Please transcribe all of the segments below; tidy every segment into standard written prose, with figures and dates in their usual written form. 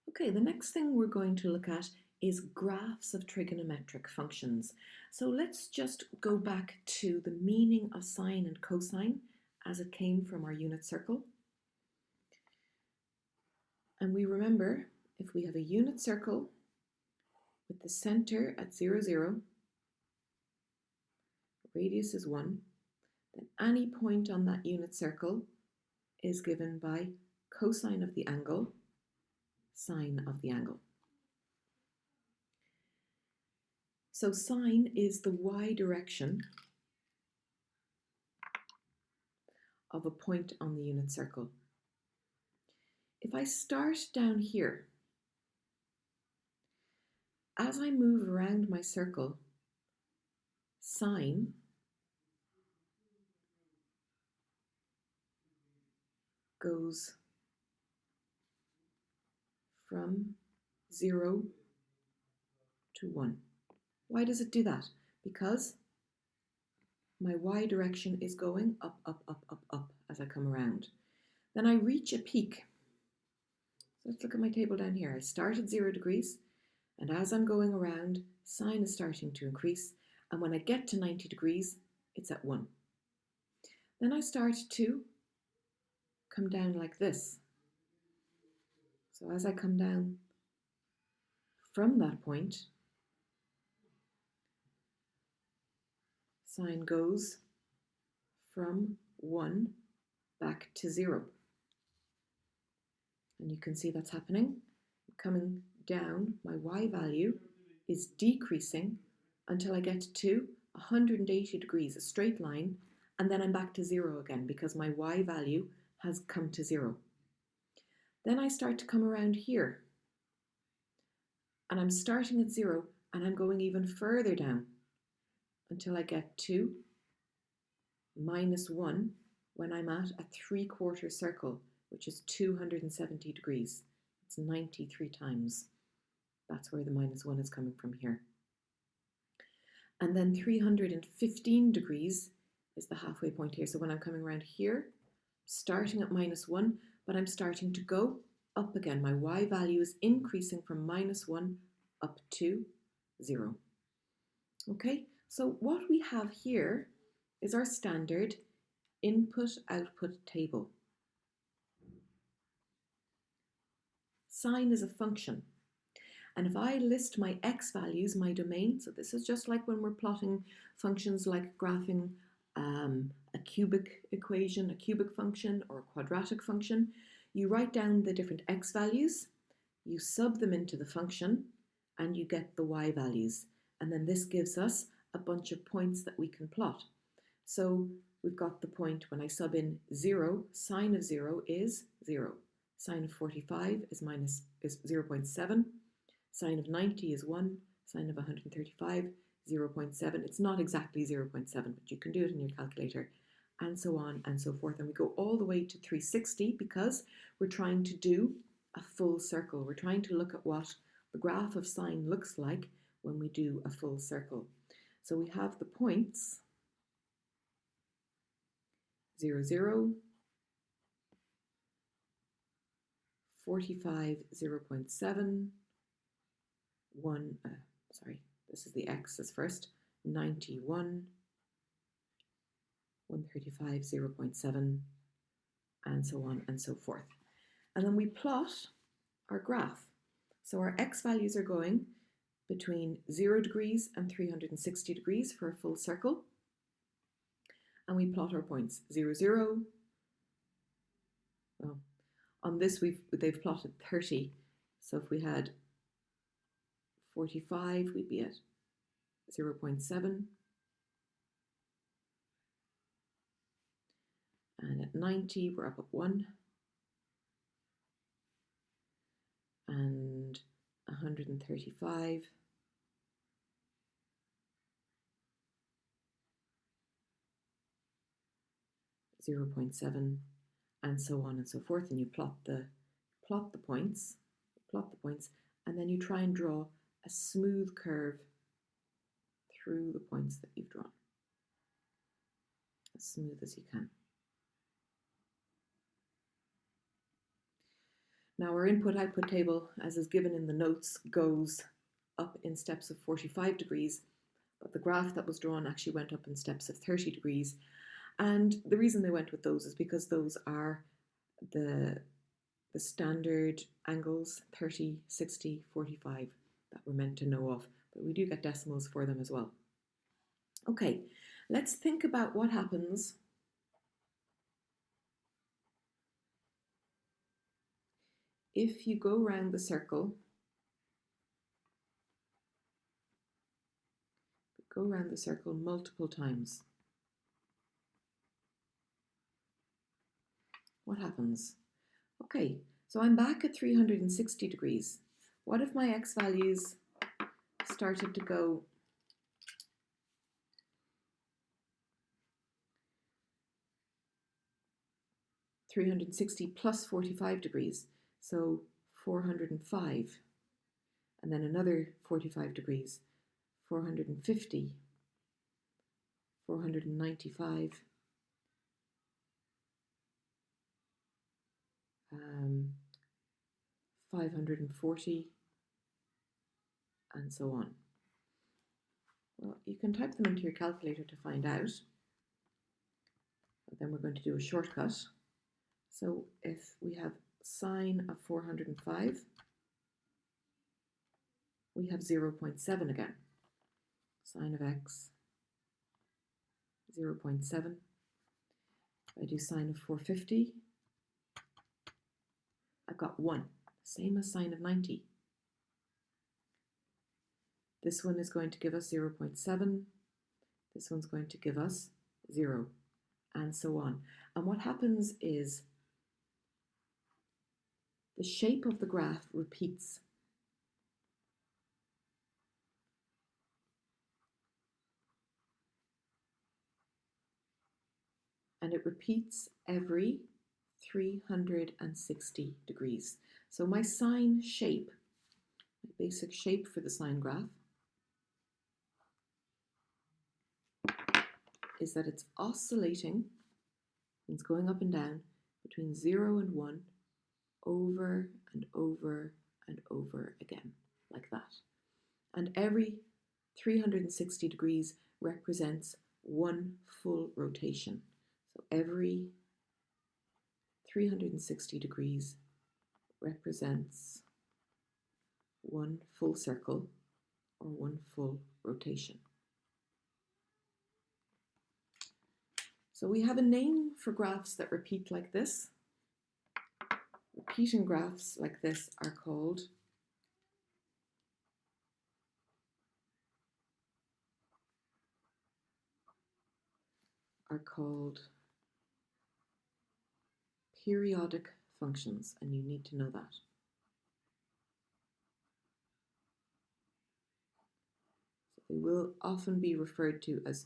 Okay, the next thing we're going to look at is graphs of trigonometric functions. So let's just go back to the meaning of sine and cosine as it came from our unit circle. And we remember, if we have a unit circle with the center at 0, 0, radius is 1, then any point on that unit circle is given by cosine of the angle, sine of the angle. So sine is the y direction of a point on the unit circle. If I start down here, as I move around my circle, sine goes from 0 to 1. Why does it do that? Because my y direction is going up, up, up, up, up as I come around. Then I reach a peak. So let's look at my table down here. I start at 0 degrees, and as I'm going around, sine is starting to increase, and when I get to 90 degrees, it's at 1. Then I start to come down like this. So as I come down from that point, sine goes from 1 back to 0. And you can see that's happening. Coming down, my y value is decreasing until I get to 180 degrees, a straight line, and then I'm back to 0 again because my y value has come to 0. Then I start to come around here, and I'm starting at 0 and I'm going even further down until I get to -1 when I'm at a 3/4 circle, which is 270 degrees. It's 93 times. That's where the -1 is coming from here. And then 315 degrees is the halfway point here. So when I'm coming around here, starting at -1, but I'm starting to go up again. My y value is increasing from -1 up to 0. Okay, so what we have here is our standard input-output table. Sine is a function. And if I list my x values, my domain, so this is just like when we're plotting functions like graphing a cubic equation, a cubic function, or a quadratic function, you write down the different x values, you sub them into the function, and you get the y values. And then this gives us a bunch of points that we can plot. So we've got the point when I sub in 0, sine of 0 is 0. Sine of 45 is 0.7. Sine of 90 is 1. Sine of 135, 0.7. It's not exactly 0.7, but you can do it in your calculator, and so on and so forth. And we go all the way to 360 because we're trying to do a full circle. We're trying to look at what the graph of sine looks like when we do a full circle. So we have the points 0, 0, 45, 0.7, 1, this is the x's first, 91, 135, 0.7, and so on and so forth. And then we plot our graph. So our x values are going between 0 degrees and 360 degrees for a full circle. And we plot our points 0, 0. Well, on this they've plotted 30. So if we had 45, we'd be at 0.7. And at 90, we're up at 1. And 135. 0.7, and so on and so forth. And you plot the points, and then you try and draw a smooth curve through the points that you've drawn, as smooth as you can. Now our input-output table, as is given in the notes, goes up in steps of 45 degrees, but the graph that was drawn actually went up in steps of 30 degrees. And the reason they went with those is because those are the standard angles, 30, 60, 45, that we're meant to know of, but we do get decimals for them as well. Okay, let's think about what happens if you go around the circle, multiple times. What happens? Okay, so I'm back at 360 degrees. What if my x values started to go (360 plus 45 degrees, so 405, and then another 45 degrees, 450, 495, 540, and so on. Well, you can type them into your calculator to find out, but then we're going to do a shortcut. So if we have sine of 405, we have 0.7 again. Sine of x, 0.7. If I do sine of 450, I've got 1, same as sine of 90. This one is going to give us 0.7. This one's going to give us 0, and so on. And what happens is the shape of the graph repeats. And it repeats every 360 degrees. So my sine shape, my basic shape for the sine graph, is that it's oscillating, it's going up and down between 0 and 1 over and over and over again, like that. And every 360 degrees represents one full rotation. So every 360 degrees represents one full circle or one full rotation. So we have a name for graphs that repeat like this. Repeating graphs like this are called periodic functions, and you need to know that. So they will often be referred to as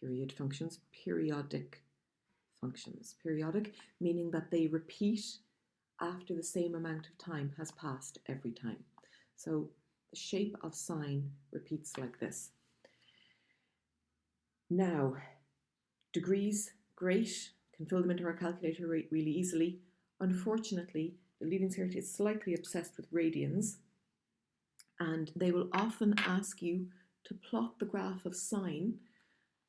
periodic functions. Periodic meaning that they repeat after the same amount of time has passed every time. So the shape of sine repeats like this. Now, degrees, great, can fill them into our calculator really easily. Unfortunately, the Leading Cert is slightly obsessed with radians, and they will often ask you to plot the graph of sine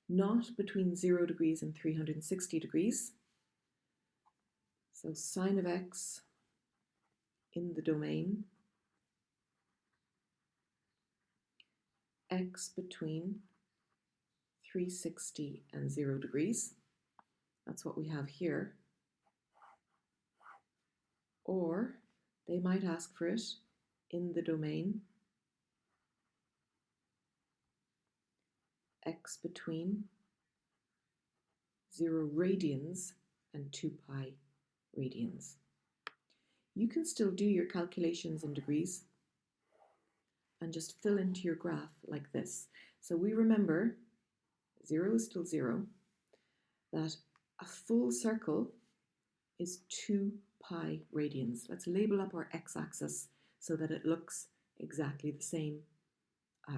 not between 0 degrees and 360 degrees. So sine of x in the domain x between 360 and 0 degrees. That's what we have here. Or they might ask for it in the domain x between 0 radians and 2 pi radians. You can still do your calculations in degrees and just fill into your graph like this. So we remember 0 is still 0, that a full circle is 2 pi radians. Let's label up our x-axis so that it looks exactly the same,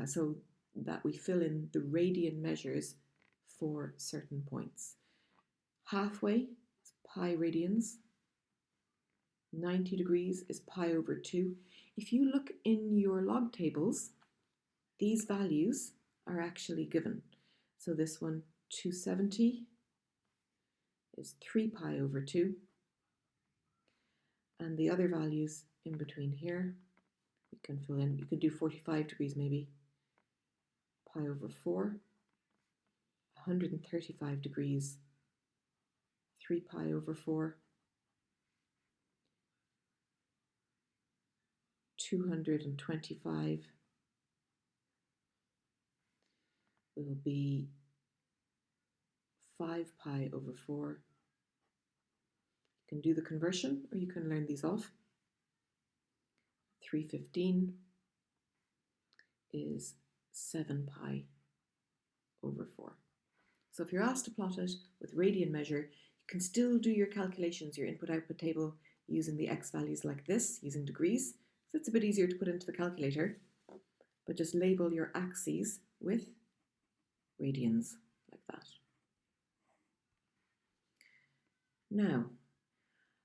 so that we fill in the radian measures for certain points. Halfway is pi radians, 90 degrees is pi over 2. If you look in your log tables, these values are actually given. So this one, 270, is 3 pi over 2. And the other values in between here, you can fill in. You could do 45 degrees maybe, pi over 4. 135 degrees, 3 pi over 4. 225 will be 5 pi over 4. You can do the conversion or you can learn these off. 315 is 7 pi over 4. So if you're asked to plot it with radian measure, you can still do your calculations, your input-output table, using the x values like this, using degrees. So it's a bit easier to put into the calculator, but just label your axes with radians like that. Now,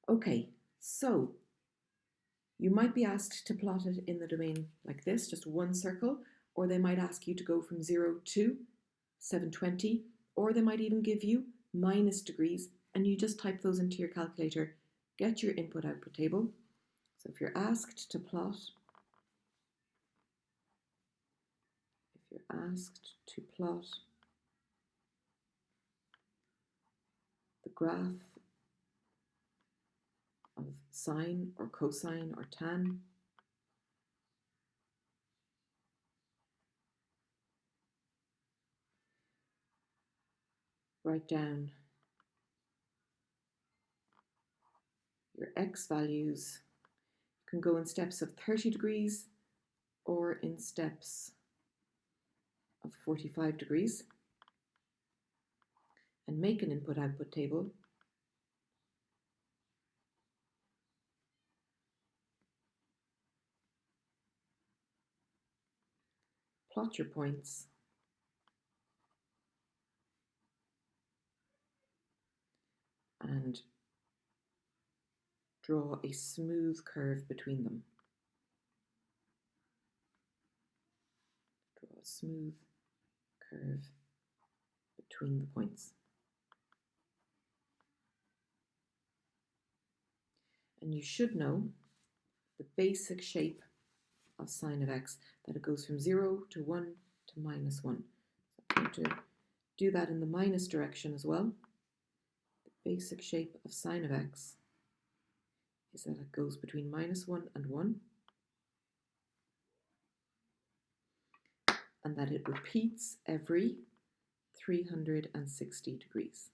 okay, so you might be asked to plot it in the domain like this, just one circle, or they might ask you to go from 0 to 720, or they might even give you minus degrees, and you just type those into your calculator, get your input-output table. So if you're asked to plot, the graph of sine or cosine or tan, write down your x values. You can go in steps of 30 degrees or in steps of 45 degrees and make an input-output table. Plot your points and draw a smooth curve between them. Draw a smooth curve between the points. And you should know the basic shape of sine of x, that it goes from 0 to 1 to minus 1. So I'm going to do that in the minus direction as well. The basic shape of sine of x is that it goes between minus 1 and 1, and that it repeats every 360 degrees.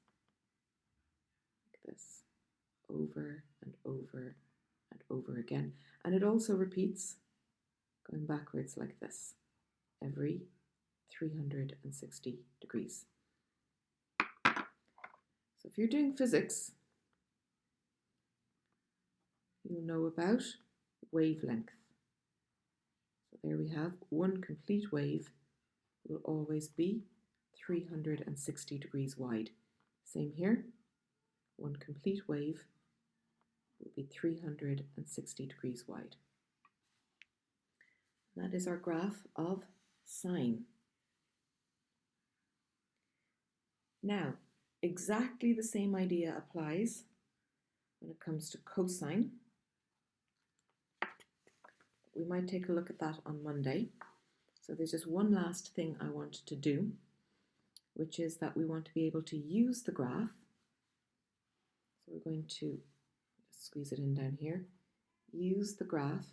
Like this, over and over and over again. And it also repeats going backwards like this, every 360 degrees. So if you're doing physics, you'll know about wavelength. So there we have one complete wave will always be 360 degrees wide. Same here, one complete wave will be 360 degrees wide. That is our graph of sine. Now, exactly the same idea applies when it comes to cosine. We might take a look at that on Monday. So there's just one last thing I want to do, which is that we want to be able to use the graph. So we're going to squeeze it in down here. Use the graph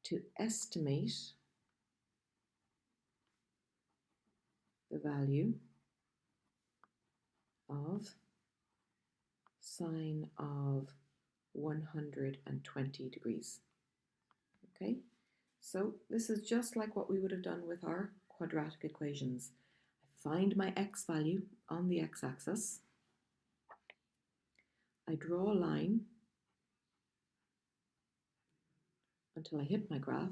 to estimate the value of sine of 120 degrees. Okay, so this is just like what we would have done with our quadratic equations. I find my x value on the x-axis. I draw a line until I hit my graph,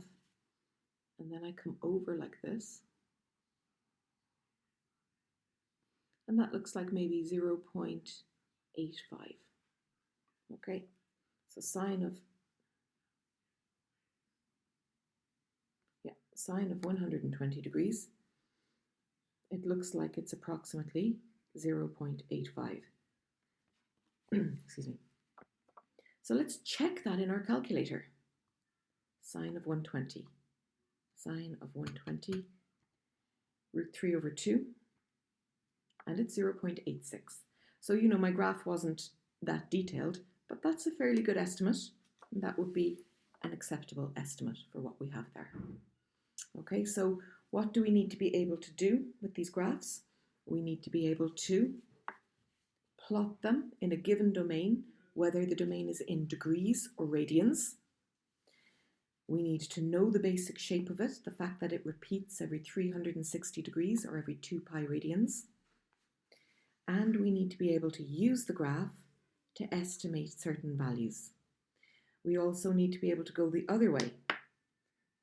and then I come over like this. And that looks like maybe 0.2 Okay, so sine of 120 degrees, it looks like it's approximately 0.85. Excuse me. So let's check that in our calculator. Sine of 120. Sine of 120, root 3 over 2, and it's 0.86. So you know my graph wasn't that detailed, but that's a fairly good estimate, and that would be an acceptable estimate for what we have there. Okay, so what do we need to be able to do with these graphs? We need to be able to plot them in a given domain, whether the domain is in degrees or radians. We need to know the basic shape of it, the fact that it repeats every 360 degrees or every 2 pi radians. And we need to be able to use the graph to estimate certain values. We also need to be able to go the other way.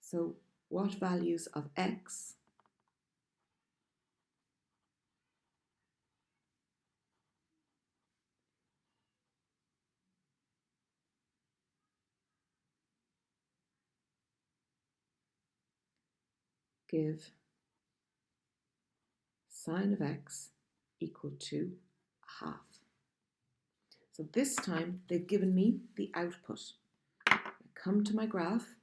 So what values of x give sine of x equal to a half. So this time they've given me the output. I come to my graph,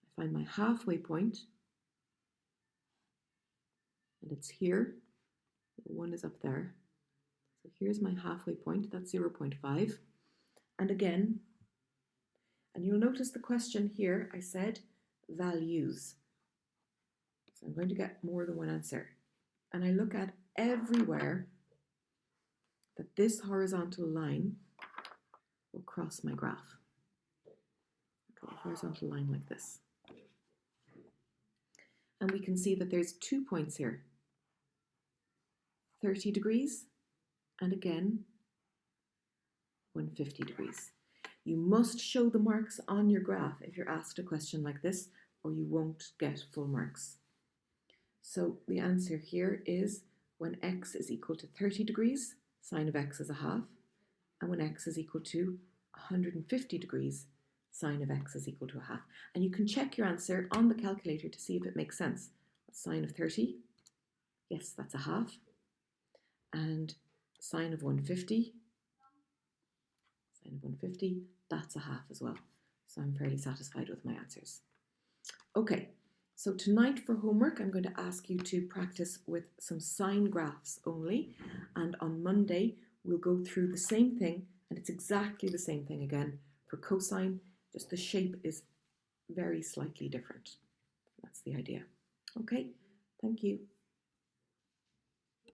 I find my halfway point, and it's here. The 1 is up there. So here's my halfway point, that's 0.5. And again, and you'll notice the question here, I said values. So I'm going to get more than one answer. And I look at everywhere that this horizontal line will cross my graph. Draw a horizontal line like this. And we can see that there's 2 points here. 30 degrees, and again, 150 degrees. You must show the marks on your graph if you're asked a question like this, or you won't get full marks. So the answer here is when x is equal to 30 degrees, sine of x is a half, and when x is equal to 150 degrees, sine of x is equal to a half. And you can check your answer on the calculator to see if it makes sense. Sine of 30, yes, that's a half. And sine of 150, that's a half as well. So I'm fairly satisfied with my answers. Okay, so tonight for homework, I'm going to ask you to practice with some sine graphs only. And on Monday, we'll go through the same thing, and it's exactly the same thing again for cosine, just the shape is very slightly different. That's the idea. Okay, thank you.